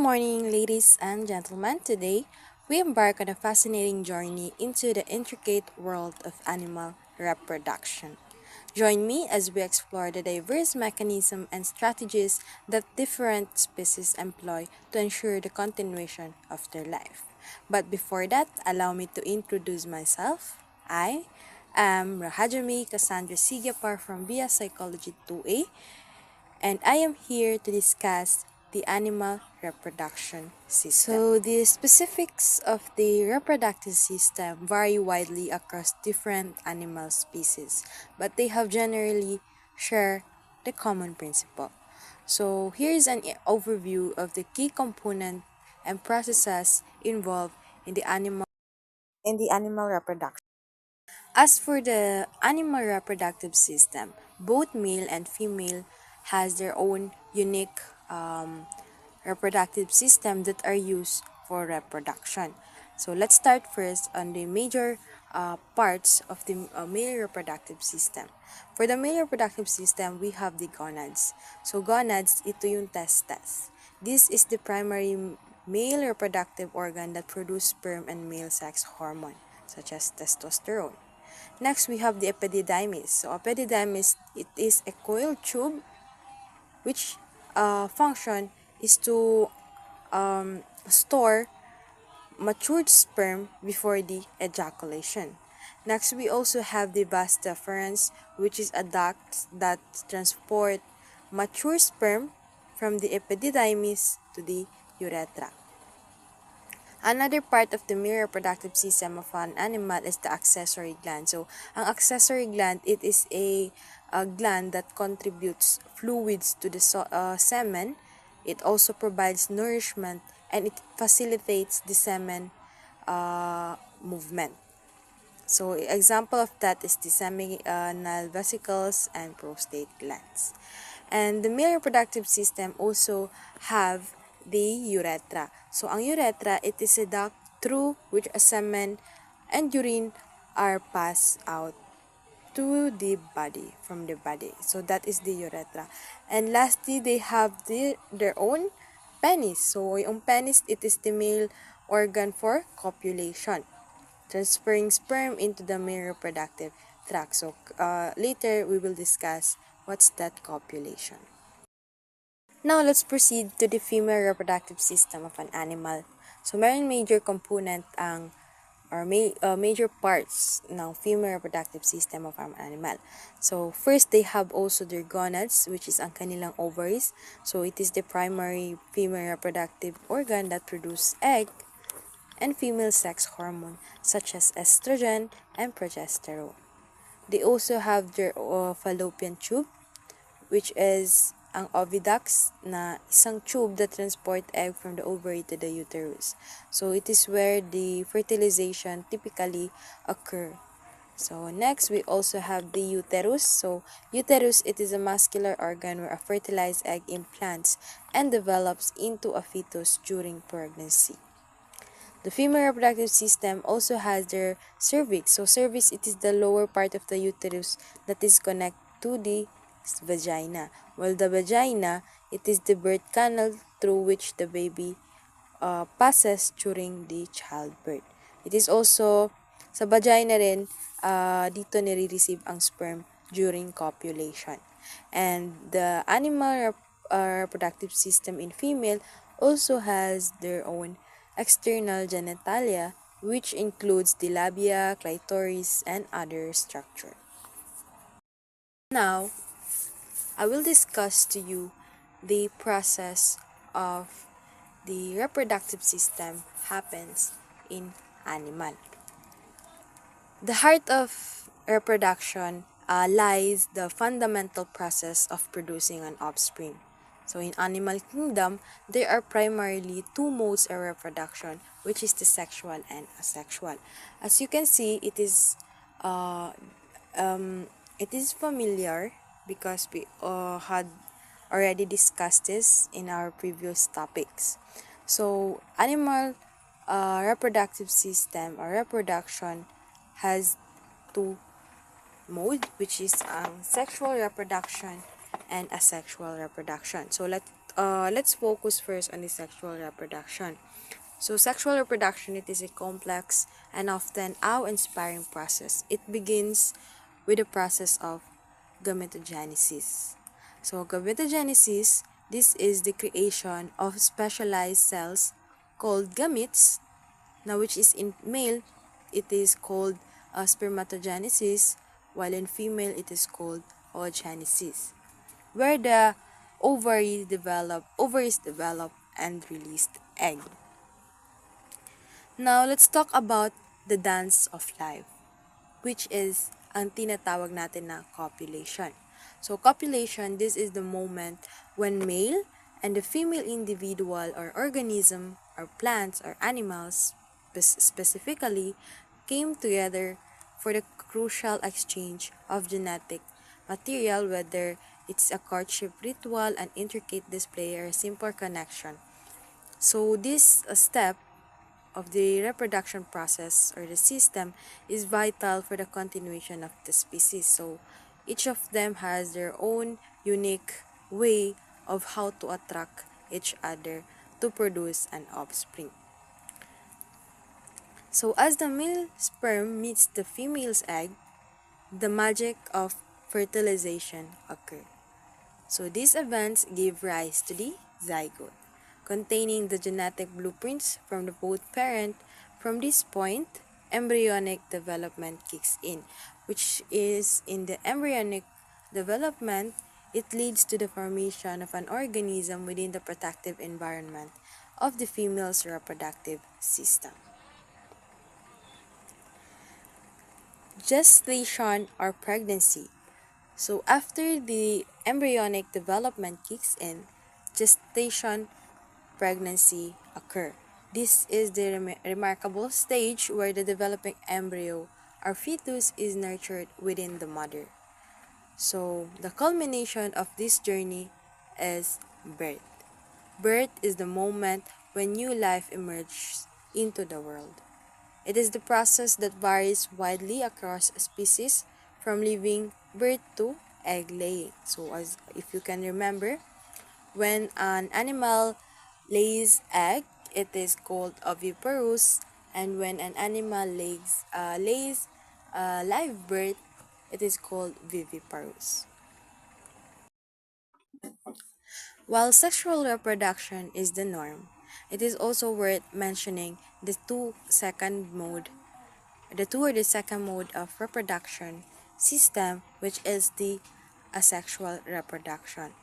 morning, ladies and gentlemen. Today, we embark on a fascinating journey into the intricate world of animal reproduction. Join me as we explore the diverse mechanisms and strategies that different species employ to ensure the continuation of their life. But before that, allow me to introduce myself. I am Rahaja Casandra Guiapar from Via Psychology 2A, and I am here to discuss the animal reproduction system. So, the specifics of the reproductive system vary widely across different animal species, but they have generally share the common principle. So, here is an overview of the key component and processes involved in the animal reproduction. As for the animal reproductive system, both male and female has their own unique reproductive system that are used for reproduction. So let's start first on the major parts of the male reproductive system. For the male reproductive system, we have the gonads. So gonads, ito yung testes. This is the primary male reproductive organ that produce sperm and male sex hormone, such as testosterone. Next, we have the epididymis. So, epididymis, it is a coiled tube which function is to store matured sperm before the ejaculation. Next, we also have the vas deferens, which is a duct that transport mature sperm from the epididymis to the urethra. Another part of the male reproductive system of an animal is the accessory gland. So, ang accessory gland, it is a gland that contributes fluids to the semen. It also provides nourishment and it facilitates the semen movement. So, example of that is the seminal vesicles and prostate glands. And the male reproductive system also have the urethra. So, ang urethra, it is a duct through which a semen and urine are passed out to the body, from the body. So, that is the urethra. And lastly, they have their own penis. So, yung penis, it is the male organ for copulation, transferring sperm into the male reproductive tract. So, later, we will discuss what's that copulation. Now, let's proceed to the female reproductive system of an animal. So, meron major component major parts ng female reproductive system of an animal. So, first, they have also their gonads, which is ang kanilang ovaries. So, it is the primary female reproductive organ that produce egg and female sex hormone such as estrogen and progesterone. They also have their fallopian tube, which is ang oviducts, na isang tube that transport egg from the ovary to the uterus. So, it is where the fertilization typically occur. So, next, we also have the uterus. So, uterus, it is a muscular organ where a fertilized egg implants and develops into a fetus during pregnancy. The female reproductive system also has their cervix. So, cervix, it is the lower part of the uterus that is connected to the vagina. While the vagina, it is the birth canal through which the baby passes during the childbirth. It is also, sa vagina rin, dito nire-receive ang sperm during copulation. And the animal reproductive system in female also has their own external genitalia, which includes the labia, clitoris, and other structure. Now, I will discuss to you the process of the reproductive system happens in animal. The heart of reproduction lies the fundamental process of producing an offspring. So in animal kingdom, there are primarily two modes of reproduction, which is the sexual and asexual. As you can see, it is familiar because we had already discussed this in our previous topics. So, animal reproductive system or reproduction has two modes, which is sexual reproduction and asexual reproduction. So, let's let's focus first on the sexual reproduction. So sexual reproduction, it is a complex and often awe-inspiring process. It begins with the process of gametogenesis. So gametogenesis, this is the creation of specialized cells called gametes, now which is in male, it is called spermatogenesis, while in female, it is called oogenesis, where the ovaries develop and release egg. Now, let's talk about the dance of life, which is ang tinatawag natin na copulation. So, copulation, this is the moment when male and the female individual or organism or plants or animals specifically came together for the crucial exchange of genetic material, whether it's a courtship ritual, an intricate display, or a simple connection. So, this step of the reproduction process or the system is vital for the continuation of the species. So each of them has their own unique way of how to attract each other to produce an offspring. So as the male sperm meets the female's egg, the magic of fertilization occurs. So these events give rise to the zygote, containing the genetic blueprints from the both parent. From this point, embryonic development kicks in, which is in the embryonic development, it leads to the formation of an organism within the protective environment of the female's reproductive system. Gestation or pregnancy. So after the embryonic development kicks in, gestation pregnancy occur. This is the remarkable stage where the developing embryo or fetus is nurtured within the mother. So the culmination of this journey is birth. Birth is the moment when new life emerges into the world. It is the process that varies widely across species from living birth to egg laying. So as if you can remember, when an animal lays egg, it is called oviparous, and when an animal lays live birth, it is called viviparous. While sexual reproduction is the norm, it is also worth mentioning the two or the second mode of reproduction system, which is the asexual reproduction.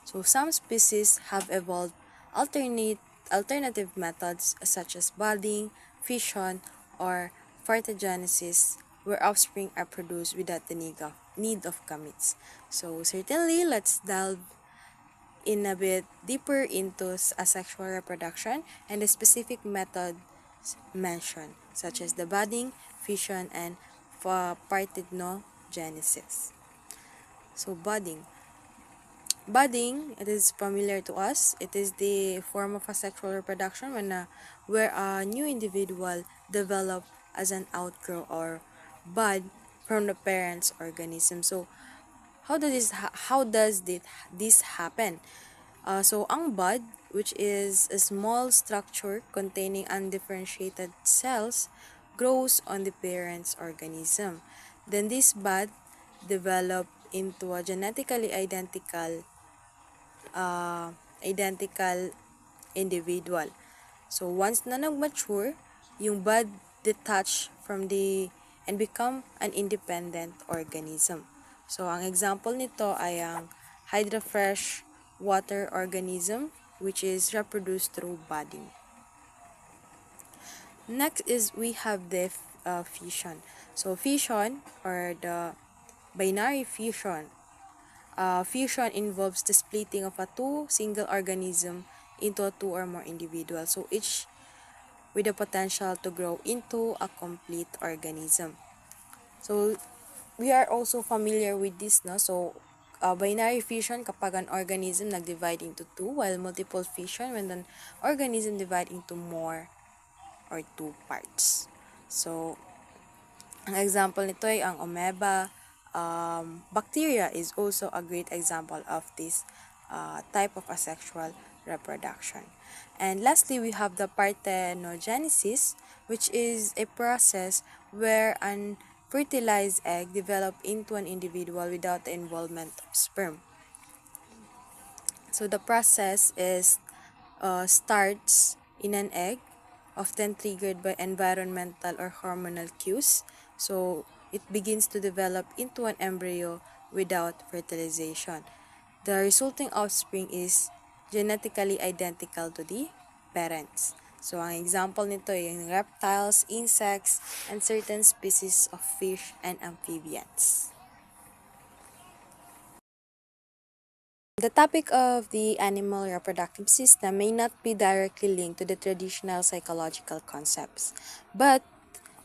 So some species have evolved alternative methods such as budding, fission, or parthenogenesis, where offspring are produced without the need of gametes. So certainly, let's delve in a bit deeper into asexual reproduction and the specific methods mentioned, such as the budding, fission, and parthenogenesis. So budding. Budding, it is familiar to us. It is the form of asexual reproduction where a new individual develop as an outgrow or bud from the parent's organism. So how does this happen? So ang bud, which is a small structure containing undifferentiated cells, grows on the parent's organism. Then this bud develop into a genetically identical individual. So once na nag-mature, yung bud detach from the and become an independent organism. So ang example nito ay ang hydrofresh water organism, which is reproduced through budding. Next is we have the fission. So fission or the binary fission. Fusion involves the splitting of a two single organism into two or more individuals, so each with the potential to grow into a complete organism. So we are also familiar with this, no? So binary fission kapag an organism nag-divide into two, while multiple fission when an organism divide into more or two parts. So ang example nito ay ang amoeba. Bacteria is also a great example of this type of asexual reproduction. And lastly, we have the parthenogenesis, which is a process where an fertilized egg develops into an individual without the involvement of sperm. So the process starts in an egg, often triggered by environmental or hormonal cues. So it begins to develop into an embryo without fertilization. The resulting offspring is genetically identical to the parents. So ang example nito ay yung reptiles, insects, and certain species of fish and amphibians. The topic of the animal reproductive system may not be directly linked to the traditional psychological concepts, but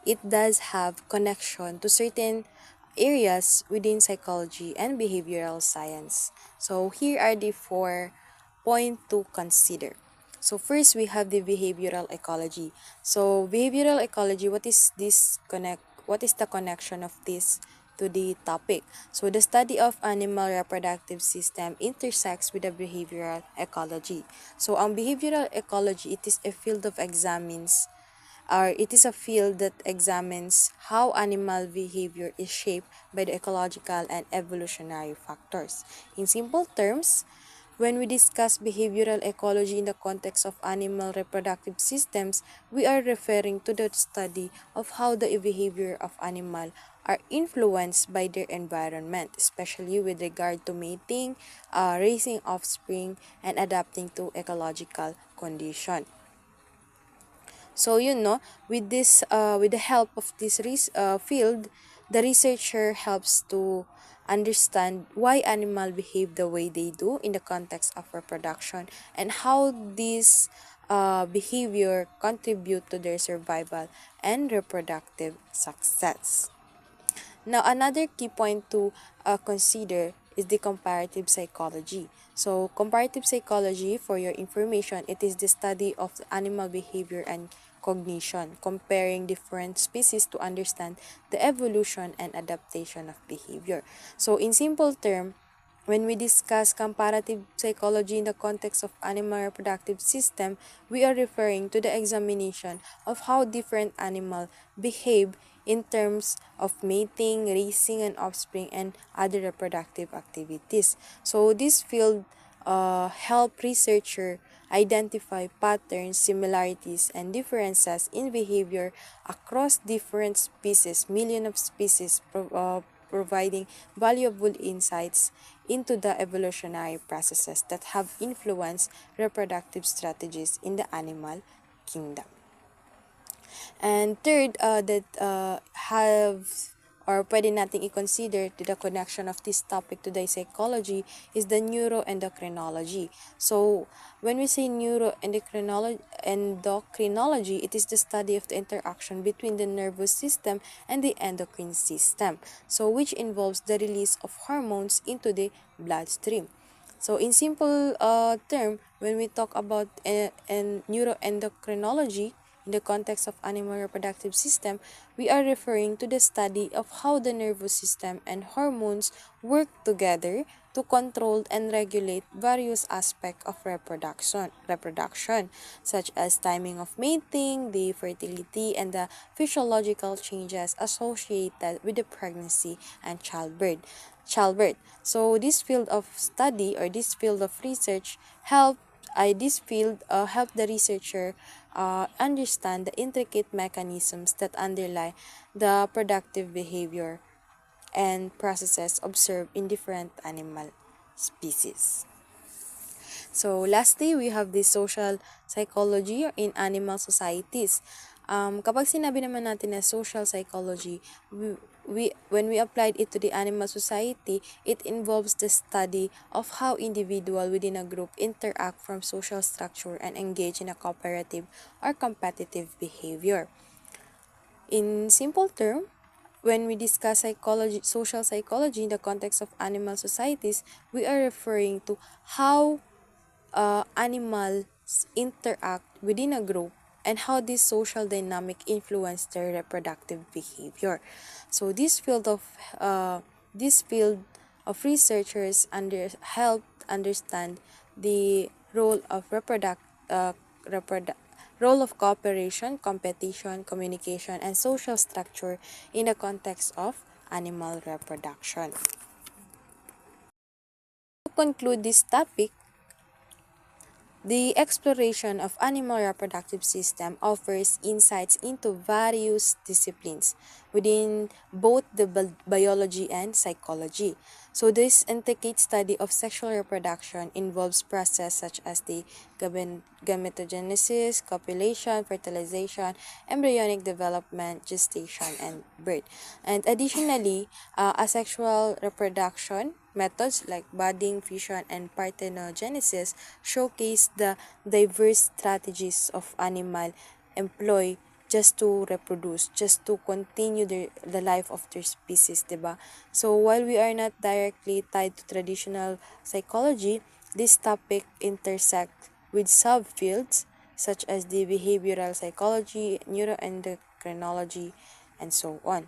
it does have connection to certain areas within psychology and behavioral science. So here are the 4 points to consider. So first, we have the behavioral ecology. So behavioral ecology, what is the connection of this to the topic? So the study of animal reproductive system intersects with the behavioral ecology. So ang behavioral ecology, it is a field that examines how animal behavior is shaped by the ecological and evolutionary factors. In simple terms, when we discuss behavioral ecology in the context of animal reproductive systems, we are referring to the study of how the behavior of animals are influenced by their environment, especially with regard to mating, raising offspring, and adapting to ecological conditions. So with the help of this field, the researcher helps to understand why animals behave the way they do in the context of reproduction and how this behavior contribute to their survival and reproductive success. Now, another key point to consider is the comparative psychology. So, comparative psychology, for your information, it is the study of animal behavior and cognition, comparing different species to understand the evolution and adaptation of behavior. So, in simple term, when we discuss comparative psychology in the context of animal reproductive system, we are referring to the examination of how different animals behave in terms of mating, raising an offspring, and other reproductive activities. So this field help researcher identify patterns, similarities, and differences in behavior across different species, millions of species, providing valuable insights into the evolutionary processes that have influenced reproductive strategies in the animal kingdom. And third, that have or pwede nating i-consider to the connection of this topic to the psychology is the neuroendocrinology. So, when we say endocrinology, it is the study of the interaction between the nervous system and the endocrine system, so which involves the release of hormones into the bloodstream. So, in simple term, when we talk about neuroendocrinology, in the context of animal reproductive system, we are referring to the study of how the nervous system and hormones work together to control and regulate various aspects of reproduction, such as timing of mating, the fertility, and the physiological changes associated with the pregnancy and childbirth. So this field of study or this field of research help the researcher understand the intricate mechanisms that underlie the productive behavior and processes observed in different animal species. So lastly, we have the social psychology in animal societies. Kapag sinabi naman natin na social psychology, when we applied it to the animal society, it involves the study of how individuals within a group interact from social structure and engage in a cooperative or competitive behavior. In simple term, when we discuss social psychology in the context of animal societies, we are referring to how animals interact within a group and how this social dynamic influence their reproductive behavior. So this field of researchers helped understand the uh, reproduct role of cooperation, competition, communication, and social structure in the context of animal reproduction. To conclude this topic, the exploration of animal reproductive system offers insights into various disciplines within both the biology and psychology. So this intricate study of sexual reproduction involves processes such as the gametogenesis, copulation, fertilization, embryonic development, gestation, and birth. And additionally, asexual reproduction methods like budding, fusion, and parthenogenesis showcase the diverse strategies of animal employ just to reproduce, just to continue the life of their species, diba? So while we are not directly tied to traditional psychology, this topic intersect with subfields such as the behavioral psychology, neuroendocrinology, and so on.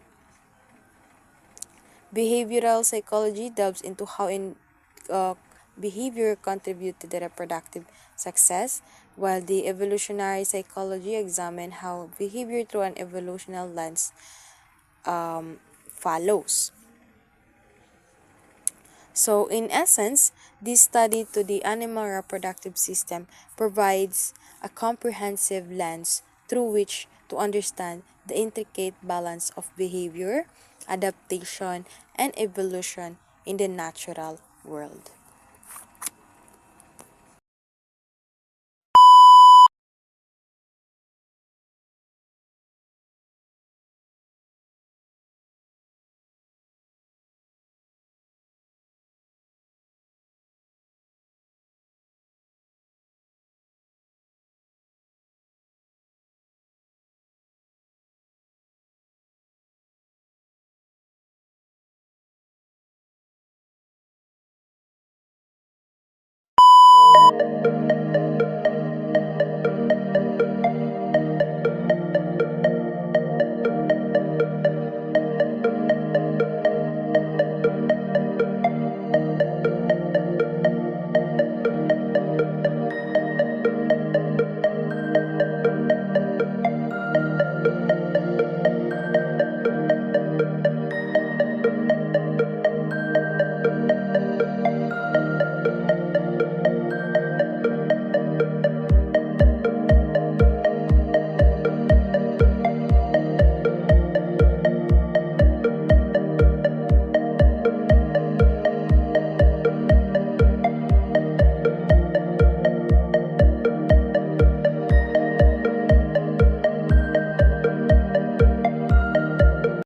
Behavioral psychology delves into how uh, behavior contribute to the reproductive success, while the evolutionary psychology examine how behavior through an evolutional lens follows. So, in essence, this study to the animal reproductive system provides a comprehensive lens through which to understand the intricate balance of behavior, adaptation, and evolution in the natural world.